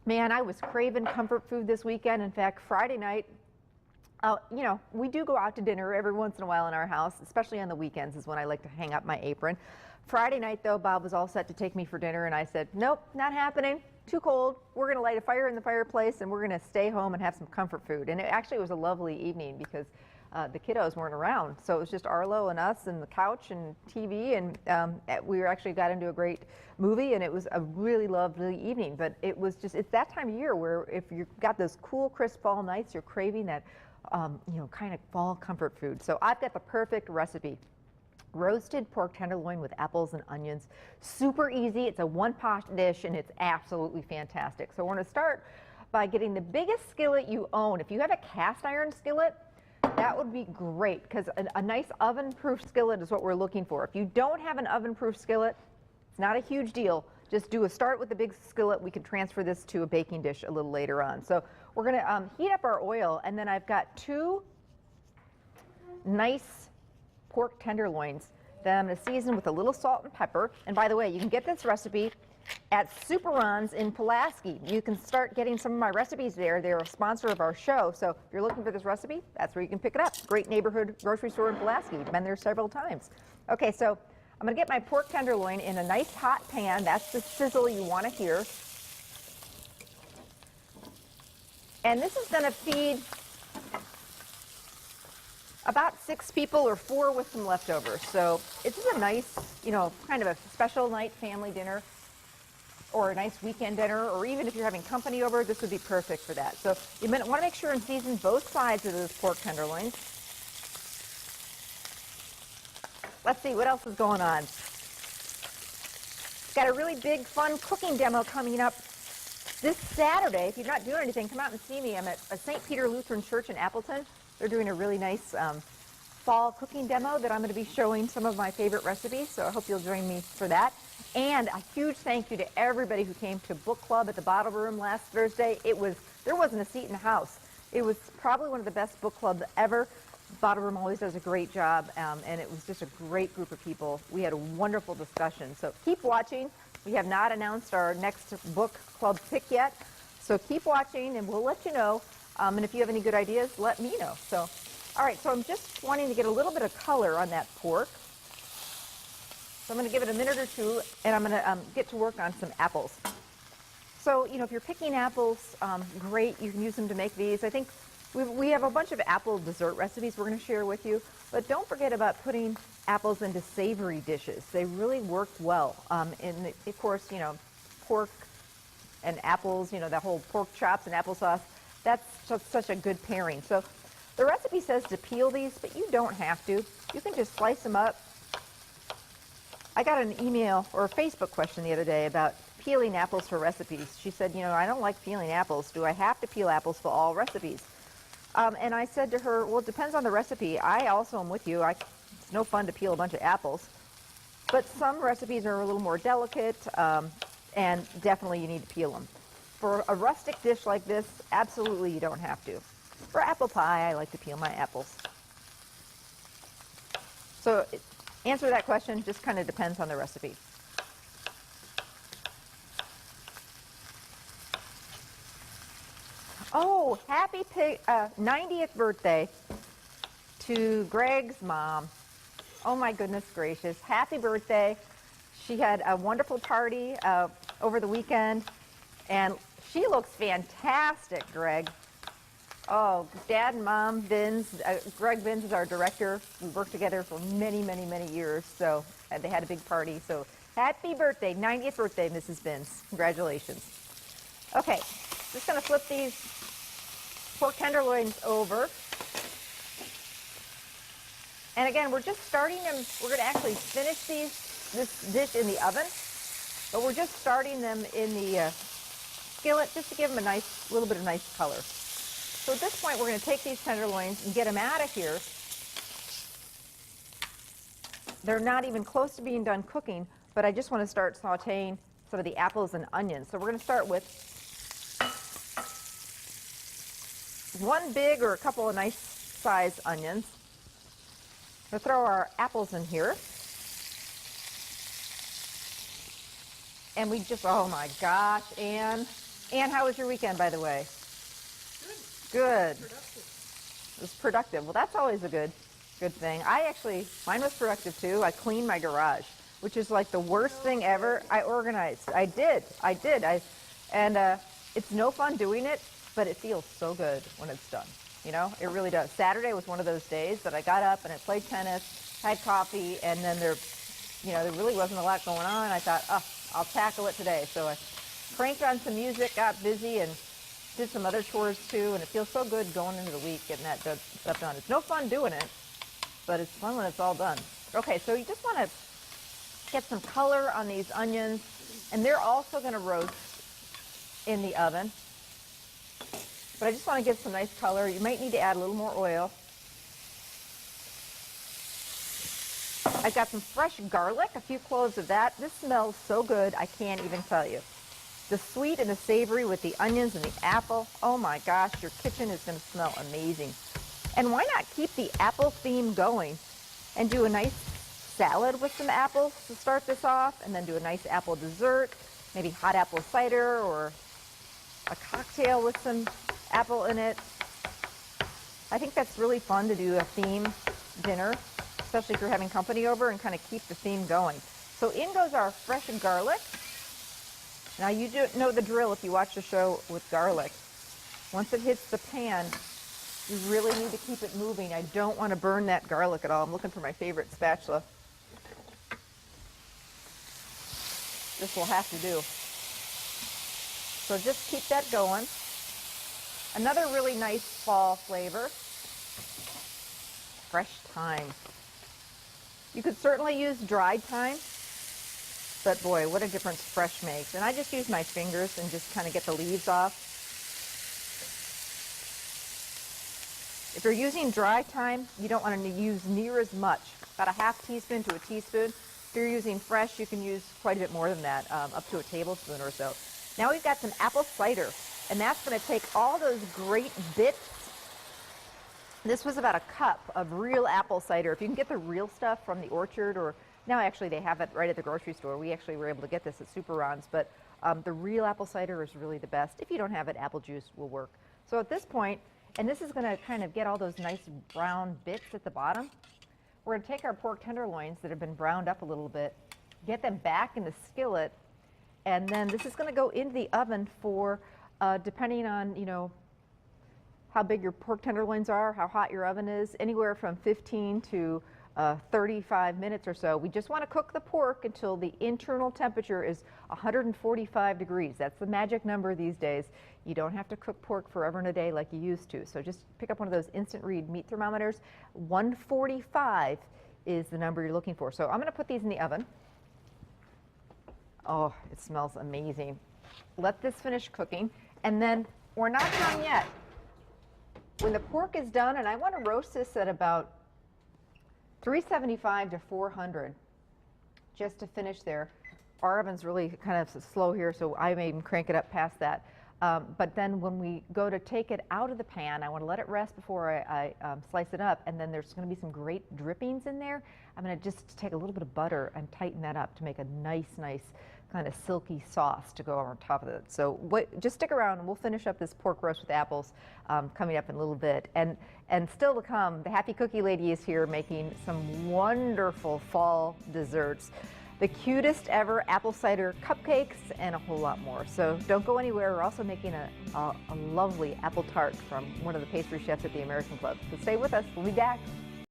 Man, I was craving comfort food this weekend. In fact, Friday night, you know, we do go out to dinner every once in a while in our house, especially on the weekends is when I like to hang up my apron. Friday night, though, Bob was all set to take me for dinner, and I said, nope, not happening. Too cold. We're going to light a fire in the fireplace, and we're going to stay home and have some comfort food. And it actually was a lovely evening because the kiddos weren't around. So it was just Arlo and us and the couch and TV, and we actually got into a great movie, and it was a really lovely evening. But it was just, it's that time of year where if you've got those cool, crisp fall nights, you're craving that, you know, kind of fall comfort food. So I've got the perfect recipe. Roasted pork tenderloin with apples and onions. Super easy. It's a one-pot dish, and it's absolutely fantastic. So we're going to start by getting the biggest skillet you own. If you have a cast iron skillet, that would be great because a nice oven-proof skillet is what we're looking for. If you don't have an oven-proof skillet, it's not a huge deal. Just do a start with the big skillet. We can transfer this to a baking dish a little later on. So we're going to heat up our oil, and then I've got two nice pork tenderloins that I'm going to season with a little salt and pepper. And by the way, you can get this recipe at Super Ron's in Pulaski. You can start getting some of my recipes there. They're a sponsor of our show. So if you're looking for this recipe, that's where you can pick it up. Great neighborhood grocery store in Pulaski. I've been there several times. Okay, so I'm going to get my pork tenderloin in a nice hot pan. That's the sizzle you want to hear. And this is going to feed about 6 people or 4 with some leftovers. So this is a nice, you know, kind of a special night family dinner or a nice weekend dinner, or even if you're having company over, this would be perfect for that. So you want to make sure and season both sides of those pork tenderloins. Let's see what else is going on. Got a really big, fun cooking demo coming up this Saturday. If you're not doing anything, come out and see me. I'm at St. Peter Lutheran Church in Appleton. They're doing a really nice fall cooking demo that I'm going to be showing some of my favorite recipes, so I hope you'll join me for that. And a huge thank you to everybody who came to book club at the Bottle Room last Thursday. There wasn't a seat in the house. It was probably one of the best book clubs ever. Bottle Room always does a great job, and it was just a great group of people. We had a wonderful discussion. So keep watching. We have not announced our next book club pick yet, so keep watching, and we'll let you know. And if you have any good ideas, let me know. So, all right, so I'm just wanting to get a little bit of color on that pork. So I'm going to give it a minute or two, and I'm going to get to work on some apples. So, you know, if you're picking apples, great. You can use them to make these. I think we have a bunch of apple dessert recipes we're going to share with you. But don't forget about putting apples into savory dishes. They really work well. And, of course, you know, pork and apples, you know, the whole pork chops and applesauce. That's such a good pairing. So the recipe says to peel these, but you don't have to. You can just slice them up. I got an email or a Facebook question the other day about peeling apples for recipes. She said, you know, I don't like peeling apples. Do I have to peel apples for all recipes? And I said to her, well, it depends on the recipe. I also am with you. It's no fun to peel a bunch of apples. But some recipes are a little more delicate, and definitely you need to peel them. For a rustic dish like this, absolutely you don't have to. For apple pie, I like to peel my apples. So answer that question, just kind of depends on the recipe. Oh, happy 90th birthday to Greg's mom. Oh my goodness gracious, happy birthday. She had a wonderful party over the weekend, and she looks fantastic, Greg. Oh, Dad and Mom Vins, Greg Vins is our director. We worked together for many, many, many years, so they had a big party. So happy birthday, 90th birthday, Mrs. Vins. Congratulations. Okay, just going to flip these pork tenderloins over. And again, we're just starting them. We're going to actually finish this dish in the oven, but we're just starting them in the skillet just to give them a little bit of nice color. So at this point, we're going to take these tenderloins and get them out of here. They're not even close to being done cooking, but I just want to start sauteing some of the apples and onions. So we're going to start with one big or a couple of nice sized onions. We'll throw our apples in here. And we just, oh my gosh, Anne, Ann, how was your weekend, by the way? Good. It was productive. Well, that's always a good thing. Mine was productive too. I cleaned my garage, which is like the worst thing ever. I organized. I did. And it's no fun doing it, but it feels so good when it's done. You know, it really does. Saturday was one of those days that I got up and I played tennis, had coffee, and then there really wasn't a lot going on. I thought, oh, I'll tackle it today. So I cranked on some music, got busy, and did some other chores too, and it feels so good going into the week, getting that stuff done. It's no fun doing it, but it's fun when it's all done. Okay, so you just want to get some color on these onions, and they're also going to roast in the oven. But I just want to get some nice color. You might need to add a little more oil. I've got some fresh garlic, a few cloves of that. This smells so good, I can't even tell you. The sweet and the savory with the onions and the apple. Oh my gosh, your kitchen is going to smell amazing. And why not keep the apple theme going and do a nice salad with some apples to start this off, and then do a nice apple dessert, maybe hot apple cider or a cocktail with some apple in it. I think that's really fun to do a theme dinner, especially if you're having company over, and kind of keep the theme going. So in goes our fresh garlic. Now you do know the drill if you watch the show with garlic. Once it hits the pan, you really need to keep it moving. I don't want to burn that garlic at all. I'm looking for my favorite spatula. This will have to do. So just keep that going. Another really nice fall flavor, fresh thyme. You could certainly use dried thyme, but boy, what a difference fresh makes. And I just use my fingers and just kind of get the leaves off. If you're using dry thyme, you don't want to use near as much, about a half teaspoon to a teaspoon. If you're using fresh, you can use quite a bit more than that, up to a tablespoon or so. Now we've got some apple cider, and that's going to take all those great bits. This was about a cup of real apple cider. If you can get the real stuff from the orchard, or now actually they have it right at the grocery store. We actually were able to get this at Super Ron's, but the real apple cider is really the best. If you don't have it, apple juice will work. So at this point, and this is going to kind of get all those nice brown bits at the bottom, we're going to take our pork tenderloins that have been browned up a little bit, get them back in the skillet, and then this is going to go into the oven for, depending on, you know, how big your pork tenderloins are, how hot your oven is, anywhere from 15 to 35 minutes or so. We just want to cook the pork until the internal temperature is 145 degrees. That's the magic number these days. You don't have to cook pork forever and a day like you used to. So just pick up one of those instant read meat thermometers. 145 is the number you're looking for. So I'm going to put these in the oven. Oh, it smells amazing. Let this finish cooking, and then we're not done yet. When the pork is done, and I want to roast this at about 375 to 400, just to finish there. Our oven's really kind of slow here, so I may even crank it up past that. But then when we go to take it out of the pan, I want to let it rest before I slice it up, and then there's going to be some great drippings in there. I'm going to just take a little bit of butter and tighten that up to make a nice kind of silky sauce to go on top of it. So just stick around and we'll finish up this pork roast with apples coming up in a little bit. And still to come, the Happy Cookie Lady is here making some wonderful fall desserts. The cutest ever apple cider cupcakes and a whole lot more. So don't go anywhere. We're also making a lovely apple tart from one of the pastry chefs at the American Club. So stay with us. We'll be back.